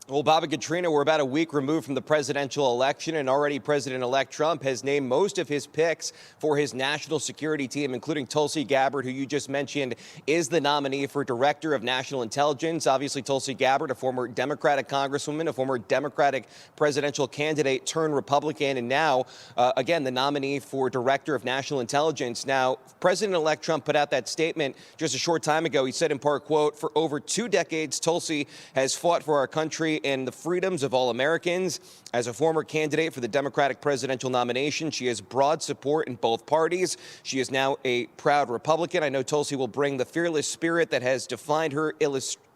Well, Bob and Katrina, we're about a week removed from the presidential election, and already President-elect Trump has named most of his picks for his national security team, including Tulsi Gabbard, who you just mentioned is the nominee for Director of National Intelligence. Obviously, Tulsi Gabbard, a former Democratic congresswoman, a former Democratic presidential candidate turned Republican, and now, again, the nominee for Director of National Intelligence. Now, President-elect Trump put out that statement just a short time ago. He said in part, quote, "For over 2 decades, Tulsi has fought for our country and the freedoms of all Americans. As a former candidate for the Democratic presidential nomination, she has broad support in both parties. She is now a proud Republican. I know Tulsi will bring the fearless spirit that has defined her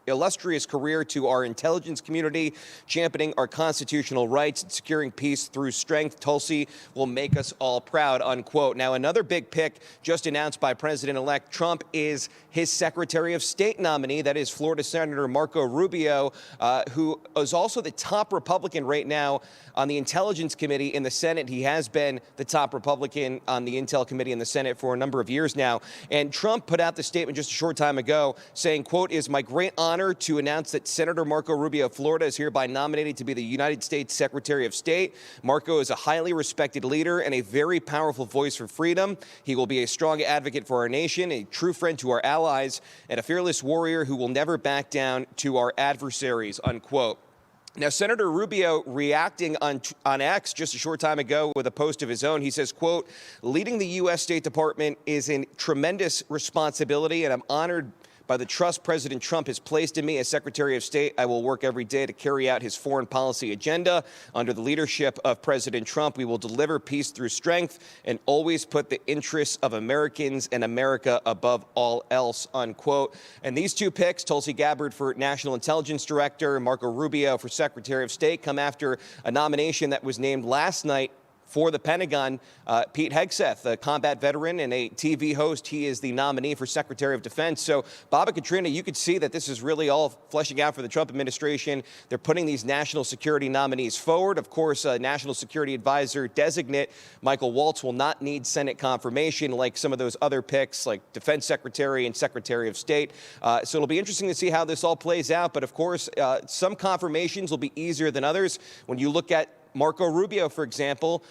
illustrious career to our intelligence community, championing our constitutional rights and securing peace through strength. Tulsi will make us all proud," unquote. Now, another big pick just announced by President-elect Trump is his Secretary of State nominee. That is Florida Senator Marco Rubio, who is also the top Republican right now on the Intelligence Committee in the Senate. He has been the top Republican on the Intel Committee in the Senate for a number of years now. And Trump put out the statement just a short time ago saying, quote, "It is my great honor to announce that Senator Marco Rubio of Florida is hereby nominated to be the United States Secretary of State. Marco is a highly respected leader and a very powerful voice for freedom. He will be a strong advocate for our nation, a true friend to our allies, and a fearless warrior who will never back down to our adversaries," unquote. Now, Senator Rubio reacting on X just a short time ago with a post of his own. He says, quote, "Leading the U.S. State Department is a tremendous responsibility, and I'm honored by the trust President Trump has placed in me as Secretary of State. I will work every day to carry out his foreign policy agenda. Under the leadership of President Trump, we will deliver peace through strength and always put the interests of Americans and America above all else," unquote. And these two picks, Tulsi Gabbard for National Intelligence Director, Marco Rubio for Secretary of State, come after a nomination that was named last night for the Pentagon. Pete Hegseth, a combat veteran and a TV host, he is the nominee for Secretary of Defense. So, Bob and Katrina, you could see that this is really all fleshing out for the Trump administration. They're putting these national security nominees forward. Of course, National Security Advisor designate Michael Waltz will not need Senate confirmation like some of those other picks, like Defense Secretary and Secretary of State. So it'll be interesting to see how this all plays out. But of course, some confirmations will be easier than others. When you look at Marco Rubio, for example,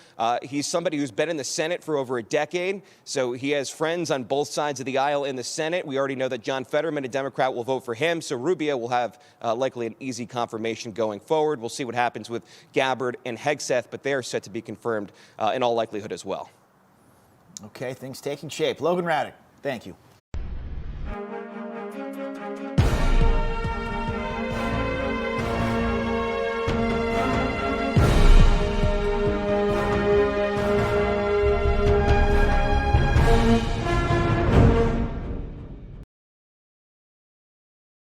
he's somebody who's been in the Senate for over a decade, so he has friends on both sides of the aisle in the Senate. We already know that John Fetterman, a Democrat, will vote for him, so Rubio will have likely an easy confirmation going forward. We'll see what happens with Gabbard and Hegseth, but they're set to be confirmed in all likelihood as well. Okay, things taking shape. Logan Ratick, thank you.